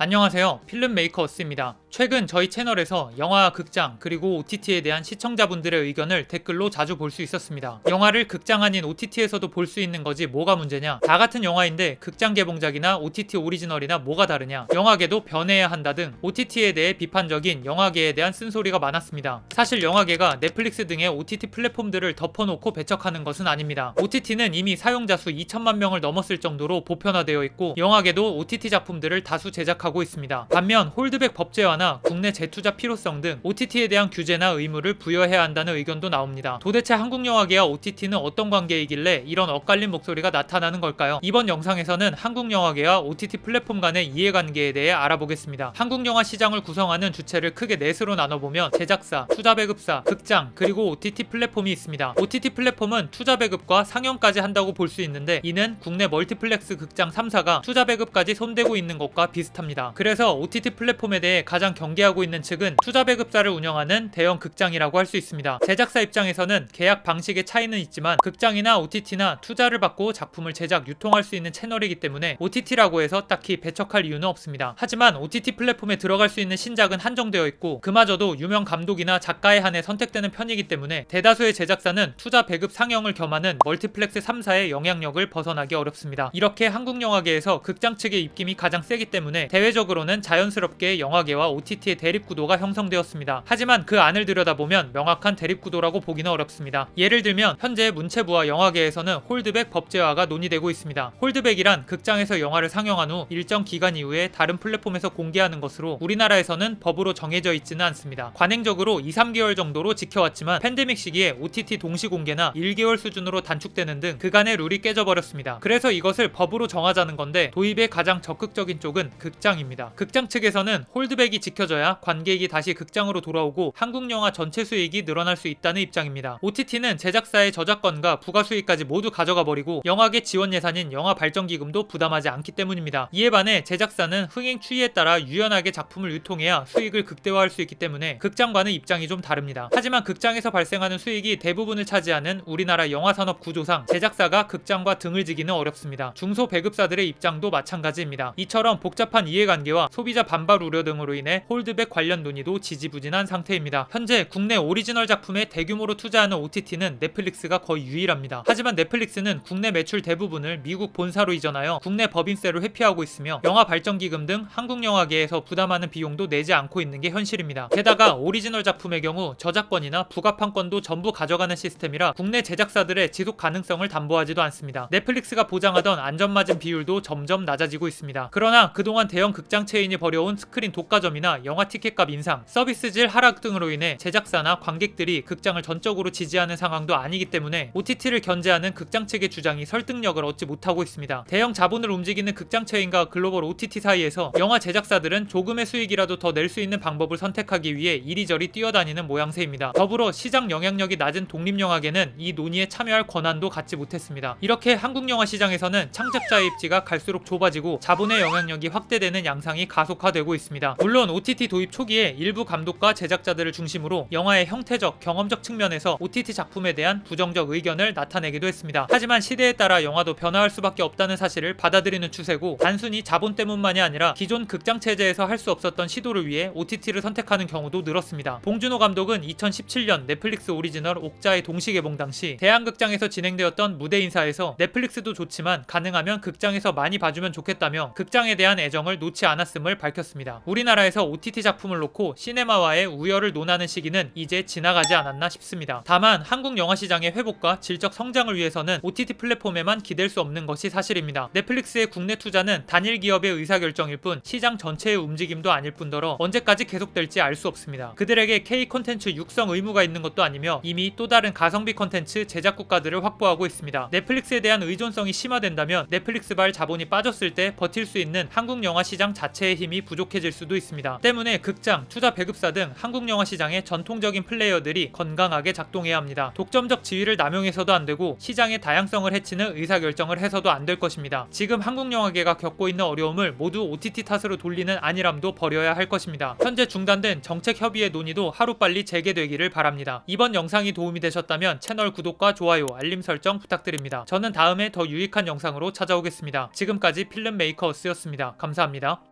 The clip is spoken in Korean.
안녕하세요. 필름 메이커 어스입니다. 최근 저희 채널에서 영화, 극장, 그리고 OTT에 대한 시청자분들의 의견을 댓글로 자주 볼 수 있었습니다. 영화를 극장 아닌 OTT에서도 볼 수 있는 거지 뭐가 문제냐? 다 같은 영화인데 극장 개봉작이나 OTT 오리지널이나 뭐가 다르냐? 영화계도 변해야 한다 등 OTT에 대해 비판적인 영화계에 대한 쓴소리가 많았습니다. 사실 영화계가 넷플릭스 등의 OTT 플랫폼들을 덮어놓고 배척하는 것은 아닙니다. OTT는 이미 사용자 수 2천만 명을 넘었을 정도로 보편화되어 있고 영화계도 OTT 작품들을 다수 제작하고 있습니다. 반면 홀드백 법제화나 국내 재투자 필요성 등 OTT에 대한 규제나 의무를 부여해야 한다는 의견도 나옵니다. 도대체 한국 영화계와 OTT는 어떤 관계이길래 이런 엇갈린 목소리가 나타나는 걸까요? 이번 영상에서는 한국 영화계와 OTT 플랫폼 간의 이해관계에 대해 알아보겠습니다. 한국 영화 시장을 구성하는 주체를 크게 넷으로 나눠보면 제작사, 투자 배급사, 극장, 그리고 OTT 플랫폼이 있습니다. OTT 플랫폼은 투자 배급과 상영까지 한다고 볼 수 있는데 이는 국내 멀티플렉스 극장 3사가 투자 배급까지 손대고 있는 것과 비슷합니다. 그래서 OTT 플랫폼에 대해 가장 경계하고 있는 측은 투자 배급사를 운영하는 대형 극장이라고 할 수 있습니다. 제작사 입장에서는 계약 방식의 차이는 있지만 극장이나 OTT나 투자를 받고 작품을 제작, 유통할 수 있는 채널이기 때문에 OTT라고 해서 딱히 배척할 이유는 없습니다. 하지만 OTT 플랫폼에 들어갈 수 있는 신작은 한정되어 있고 그마저도 유명 감독이나 작가에 한해 선택되는 편이기 때문에 대다수의 제작사는 투자 배급 상영을 겸하는 멀티플렉스 3사의 영향력을 벗어나기 어렵습니다. 이렇게 한국 영화계에서 극장 측의 입김이 가장 세기 때문에 대외적으로는 자연스럽게 영화계와 OTT의 대립구도가 형성되었습니다. 하지만 그 안을 들여다보면 명확한 대립구도라고 보기는 어렵습니다. 예를 들면 현재 문체부와 영화계에서는 홀드백 법제화가 논의되고 있습니다. 홀드백이란 극장에서 영화를 상영한 후 일정 기간 이후에 다른 플랫폼에서 공개하는 것으로 우리나라에서는 법으로 정해져 있지는 않습니다. 관행적으로 2-3개월 정도로 지켜왔지만 팬데믹 시기에 OTT 동시 공개나 1개월 수준으로 단축되는 등 그간의 룰이 깨져버렸습니다. 그래서 이것을 법으로 정하자는 건데 도입에 가장 적극적인 쪽은 극장입니다. 극장 측에서는 홀드백이 지켜져야 관객이 다시 극장으로 돌아오고 한국 영화 전체 수익이 늘어날 수 있다는 입장입니다. OTT는 제작사의 저작권과 부가 수익까지 모두 가져가 버리고 영화계 지원 예산인 영화 발전 기금도 부담하지 않기 때문입니다. 이에 반해 제작사는 흥행 추이에 따라 유연하게 작품을 유통해야 수익을 극대화할 수 있기 때문에 극장과는 입장이 좀 다릅니다. 하지만 극장에서 발생하는 수익이 대부분을 차지하는 우리나라 영화 산업 구조상 제작사가 극장과 등을 지기는 어렵습니다. 중소 배급사들의 입장도 마찬가지입니다. 이처럼 복잡한 이해관계와 소비자 반발 우려 등으로 인해 홀드백 관련 논의도 지지부진한 상태입니다. 현재 국내 오리지널 작품에 대규모로 투자하는 OTT는 넷플릭스가 거의 유일합니다. 하지만 넷플릭스는 국내 매출 대부분을 미국 본사로 이전하여 국내 법인세를 회피하고 있으며 영화 발전 기금 등 한국 영화계에서 부담하는 비용도 내지 않고 있는 게 현실입니다. 게다가 오리지널 작품의 경우 저작권이나 부가판권도 전부 가져가는 시스템이라 국내 제작사들의 지속 가능성을 담보하지도 않습니다. 넷플릭스가 보장하던 안전마진 비율도 점점 낮아지고 있습니다. 그러나 그동안 대형 극장 체인이 벌여온 스크린 독과점이나 영화 티켓값 인상, 서비스질 하락 등으로 인해 제작사나 관객들이 극장을 전적으로 지지하는 상황도 아니기 때문에 OTT를 견제하는 극장 측의 주장이 설득력을 얻지 못하고 있습니다. 대형 자본을 움직이는 극장 체인과 글로벌 OTT 사이에서 영화 제작사들은 조금의 수익이라도 더 낼 수 있는 방법을 선택하기 위해 이리저리 뛰어다니는 모양새입니다. 더불어 시장 영향력이 낮은 독립영화계는 이 논의에 참여할 권한도 갖지 못했습니다. 이렇게 한국 영화 시장에서는 창작자의 입지가 갈수록 좁아지고 자본의 영향력이 확대되는 양상이 가속화되고 있습니다. 물론 OTT 도입 초기에 일부 감독과 제작자들을 중심으로 영화의 형태적, 경험적 측면에서 OTT 작품에 대한 부정적 의견을 나타내기도 했습니다. 하지만 시대에 따라 영화도 변화할 수밖에 없다는 사실을 받아들이는 추세고 단순히 자본 때문만이 아니라 기존 극장 체제에서 할 수 없었던 시도를 위해 OTT를 선택하는 경우도 늘었습니다. 봉준호 감독은 2017년 넷플릭스 오리지널 옥자의 동시 개봉 당시 대한극장에서 진행되었던 무대 인사에서 넷플릭스도 좋지만 가능하면 극장에서 많이 봐주면 좋겠다며 극장에 대한 애정을 놓지 않았음을 밝혔습니다. 우리나라에서 OTT 작품을 놓고 시네마와의 우열을 논하는 시기는 이제 지나가지 않았나 싶습니다. 다만 한국 영화 시장의 회복과 질적 성장을 위해서는 OTT 플랫폼에만 기댈 수 없는 것이 사실입니다. 넷플릭스의 국내 투자는 단일 기업의 의사결정일 뿐 시장 전체의 움직임도 아닐 뿐더러 언제까지 계속될지 알 수 없습니다. 그들에게 K 콘텐츠 육성 의무가 있는 것도 아니며 이미 또 다른 가성비 콘텐츠 제작 국가들을 확보하고 있습니다. 넷플릭스에 대한 의존성이 심화된다면 넷플릭스발 자본이 빠졌을 때 버틸 수 있는 한국 영화 시장 자체의 힘이 부족해질 수도 있습니다. 때문에 극장, 투자 배급사 등 한국 영화 시장의 전통적인 플레이어들이 건강하게 작동해야 합니다. 독점적 지위를 남용해서도 안 되고 시장의 다양성을 해치는 의사결정을 해서도 안 될 것입니다. 지금 한국 영화계가 겪고 있는 어려움을 모두 OTT 탓으로 돌리는 안일함도 버려야 할 것입니다. 현재 중단된 정책 협의의 논의도 하루빨리 재개되기를 바랍니다. 이번 영상이 도움이 되셨다면 채널 구독과 좋아요, 알림 설정 부탁드립니다. 저는 다음에 더 유익한 영상으로 찾아오겠습니다. 지금까지 필름 메이커 어스였습니다. 감사합니다.